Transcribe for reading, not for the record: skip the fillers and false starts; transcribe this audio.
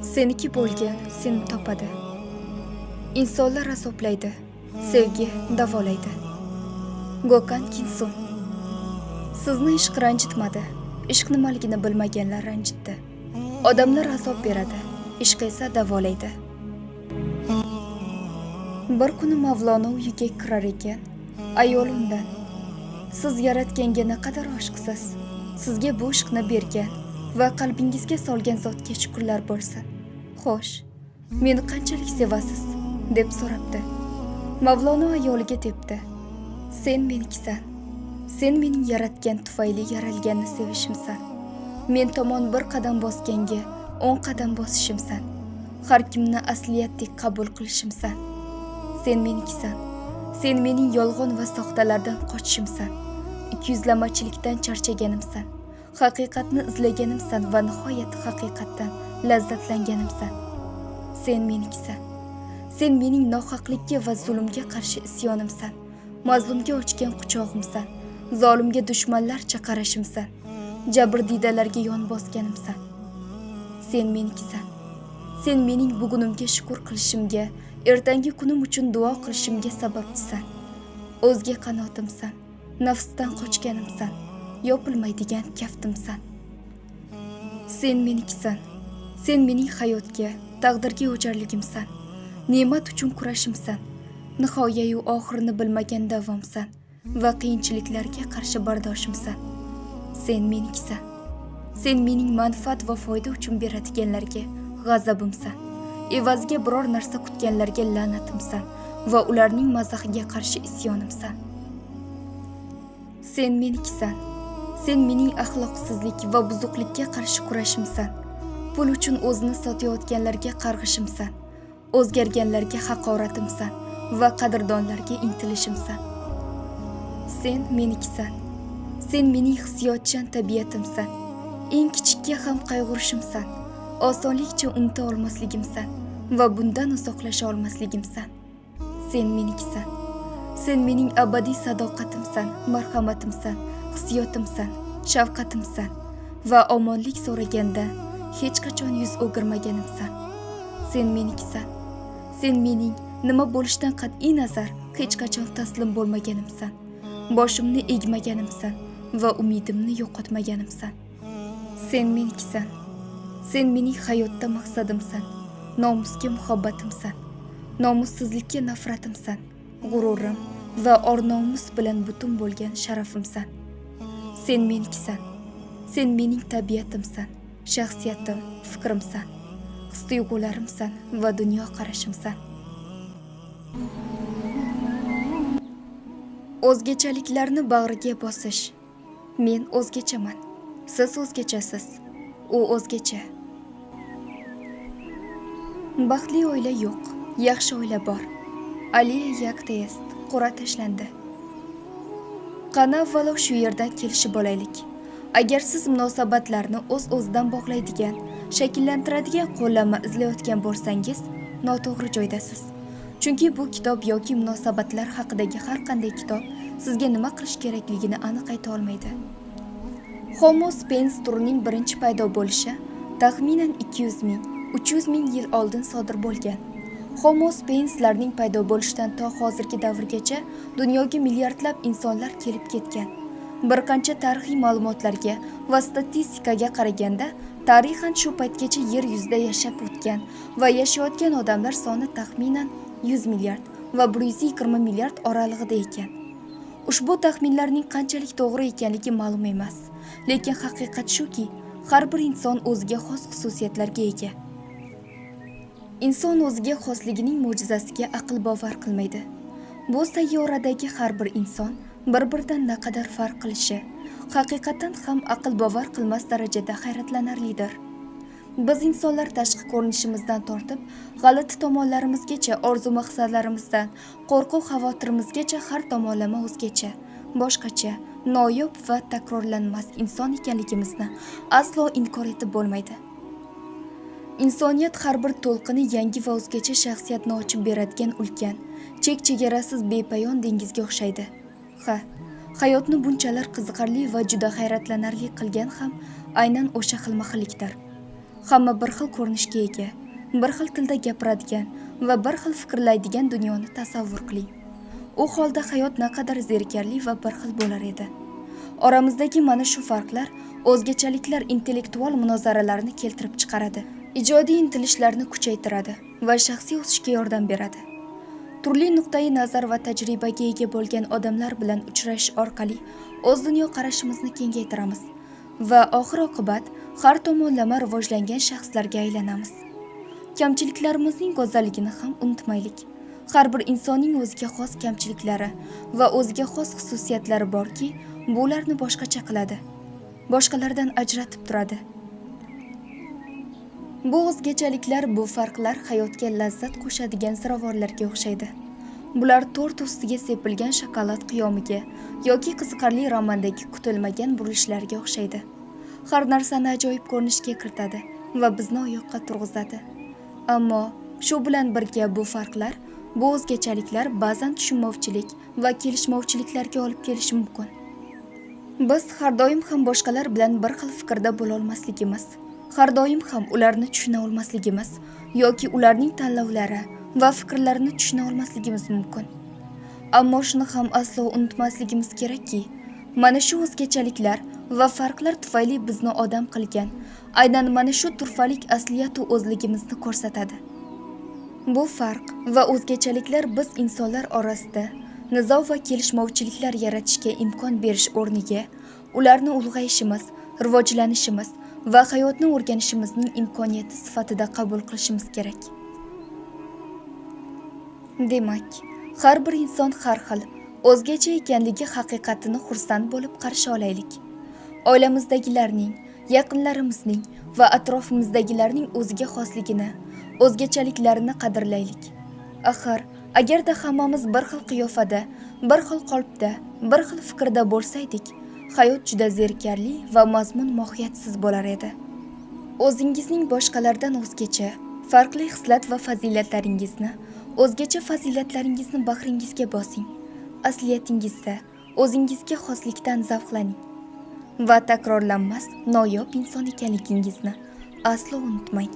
Seniki bo'lgan seni topadi. İnsanlar azoblaydi, sevgi davolaydi. Gökhan Kinsun. Sizni ishq ranjitmadi. Ishq nimaligini bilmaganlar ranjitdi. Odamlar azob beradi, ishq esa davolaydi. Bir kuni Mavlono uyiga kirar ekan, ayol undan: "Siz yaratganga naqadar oshiqsiz. Sizga bu ishqni bergan va qalbingizga solgan zotga shukrlar bo'lsin. Xo'sh, meni qanchalik sevasiz?" deb so'rabdi. Mavlono ayoliga debdi: "Sen menikisan. Sen mening yaratgan tufayli yaralganni sevishimsan. Men tomon bir qadam bosganga 10 qadam bosishimsan. Har kimni asliyatdek qabul qilishimsan. Sen menikisan. Sen mening yolg'on va soxtalardan qochishimsan. Ikkiyuzlamachilikdan charchaganimsan. Haqiqatni izlaganimsan va nihoyat haqiqatdan lazzatlanganimsan. Sen menikisan. Sen mening nohaqlikka va zulmga qarshi isyonimsan. Mazlumga ochgan quchog'imsan. Zolimga dushmanlarcha qarashimsan. Jabrdiydalarga yon bosganimsan. Sen menikisan. Sen mening bugunimga shukr qilishimga, ertangi kunim uchun duo qilishimga sababchisan. O'zga qanotimsan. Nafsdan qochganimsan. Yopilmaydigan kaftimsan. Sen menikisan. Sen mening hayotga, taqdirga o'jarligimsan. Ne'mat uchun kurashimsan. Nihoyayu oxirini bilmagan davomsan va qiyinchiliklarga qarshi bardoshimsan. Sen menikisan. Sen mening manfaat va foyda uchun beradiganlarga g'azabimsan. Evaziga biror narsa kutganlarga la'natimsan va ularning mazaxiga qarshi isyonimsan. Sen menikisan. Sen mening axloqsizlik va buzuqlikka qarshi kurashimsan. Pul uchun o'zini sotayotganlarga qarg'ishimsan. O'zgarganlarga haqoratimsan va qadrdonlarga intilishimsan. Sen menikisan. Sen mening hissiyotchan tabiatimsan. Eng kichikka ham qayg'urishimsan. Osonlikcha unuta olmasligimsan va bundan uzoqlasha olmasligimsan. Sen menikisan. Sen mening abadiy sadoqatimsan, marhamatimsan, hissiyotimsan, shafqatimsan va omonlik so'raganda hech qachon yuz o'girmaganimsan. Sen menikisan. Sen mening nima bo'lishidan qat'iy nazar hech qachon taslim bo'lmaganimsan. Boshimni egmaganimsan va umidimni yo'qotmaganimsan. Sen menikisan. Sen mening hayotda maqsadimsan. Nomusga muhabbatimsan. Nomussizlikka nafratimsan. G'ururim va or-nomus bilan butun bo'lgan sharafimsan. Sen menikisan. Sen mening tabiatimsan, shaxsiyatim, fikrimsan, his-tuyg'ularimsan va dunyo qarashimsan. O'zgachaliklarni bag'riga bosish. Men o'zgachaman. Siz o'zgachasiz. U o'zgacha. Baxtli oila yo'q, yaxshi oila bor. Aliya Yakteyest qura tashlandi. Qani avvalo shu yerdan kelishib olaylik. Agar siz munosabatlarni o'z-o'zidan bog'laydigan, shakllantiradigan qo'llanma izlayotgan bo'lsangiz, noto'g'ri joydasiz. Chunki bu kitob yoki munosabatlar haqidagi har qanday kitob sizga nima qilish kerakligini aniq ayta olmaydi. Homo sapiens turining birinchi paydo bo'lishi taxminan 200 ming, 300 ming yil oldin sodir bo'lgan. Homo sapienslarning paydo bo'lishidan to hozirgi davrgacha dunyoga milliardlab insonlar kelib ketgan. Bir qancha tarixiy ma'lumotlarga va statistikaga qaraganda, tarixan shu paytgacha yer yuzida yashab o'tgan va yashayotgan odamlar soni taxminan 100 milliard va 120 milliard oralig'ida ekan. Ushbu taxminlarning qanchalik to'g'ri ekanligi ma'lum emas, lekin haqiqat shuki, har bir inson o'ziga xos xususiyatlarga ega. Inson o'ziga xosligining mo'jizasiga aql bovar qilmaydi. Bu sayyoradagi har bir inson bir-biridan naqadar farq qilishi haqiqatan ham aql bovar qilmas darajada hayratlanarlidir. Biz insonlar tashqi ko'rinishimizdan tortib, g'alati tomonlarimizgacha, orzu-maqsadlarimizdan, qo'rquv-xavotirimizgacha har tomonlama o'zgacha, boshqacha, noyob va takrorlanmas inson ekanligimizni aslo inkor etib bo'lmaydi. Insoniyat har bir to'lqini yangi va o'zgacha shaxsiyatni ochib beradigan ulkan, chek-chegarasiz bepayon dengizga o'xshaydi. Hayotni bunchalar qiziqarli va juda hayratlanarli qilgan ham aynan o'sha xilma-xillikdir. hamma bir xil ko'rinishga ega, bir xil tilda gapiradigan va bir xil fikrlaydigan dunyoni tasavvur qiling. U holda hayot naqadar zerikarli va bir xil bo'lar edi. Oramizdagi mana shu farqlar, o'zgachaliklar intellektual munozaralarni keltirib chiqaradi, ijodiy intilishlarni kuchaytiradi va shaxsiy o'sishga yordam beradi. Turli nuqtai nazar va tajribaga ega bo'lgan odamlar bilan uchrashish orqali o'z dunyoqarashimizni kengaytiramiz va oxir-oqibat har tomonlama rivojlangan shaxslarga aylanamiz. Kamchiliklarimizning go'zalligini ham unutmaylik. Har bir insonning o'ziga xos kamchiliklari va o'ziga xos xususiyatlari borki, bu ularni boshqacha qiladi, boshqalardan ajratib turadi. Bu o'zgachaliklar, bu farqlar hayotga lazzat qo'shadigan ziravorlarga o'xshaydi. Bular tort ustiga sepilgan shokolad qiyomiga yoki qiziqarli romandagi kutilmagan burilishlarga o'xshaydi. Har narsani ajoyib ko'rinishga kiritadi va bizni oyoqqa turg'izadi. Ammo shu bilan birga bu farqlar, bu o'zgachaliklar ba'zan tushunmovchilik va kelishmovchiliklarga olib kelishi mumkin. Biz har doim ham boshqalar bilan bir xil fikrda bo'la olmasligimiz, har doim ham ularni tushuna olmasligimiz yoki ularning tanlovlari va fikrlarini tushuna olmasligimiz mumkin. Ammo shuni ham aslo unutmasligimiz kerakki, mana shu o'zgachaliklar va farqlar tufayli bizni odam qilgan, aynan mana shu turfalik asliyat va o'zligimizni ko'rsatadi. Bu farq va o'zgachaliklar biz insonlar orasida nizo va kelishmovchiliklar yaratishga imkon berish o'rniga, ularni ulg'ayishimiz, rivojlanishimiz va hayotni o'rganishimizning imkoniyati sifatida qabul qilishimiz kerak. Demak, har bir inson har xil, o'zgacha ekanligi haqiqatini xursand bo'lib qarshi olaylik. Oilamizdagilarning, yaqinlarimizning va atrofimizdagilarning o'ziga xosligini, o'zgachaliklarini qadrlaylik. Axir, agarda hammamiz bir xil qiyofada, bir xil qolipda, bir xil fikrda bo'lsaydik, hayot juda zerikarli va mazmun mohiyatsiz bo'lar edi. O'zingizning boshqalardan o'zgacha, farqli xislat va fazilatlaringizni, o'zgacha fazilatlaringizni bag'ringizga bosing. Asliyatingizda o'zingizga xoslikdan zavqlaning va takrorlanmas noyob inson ekanligingizni aslo unutmang.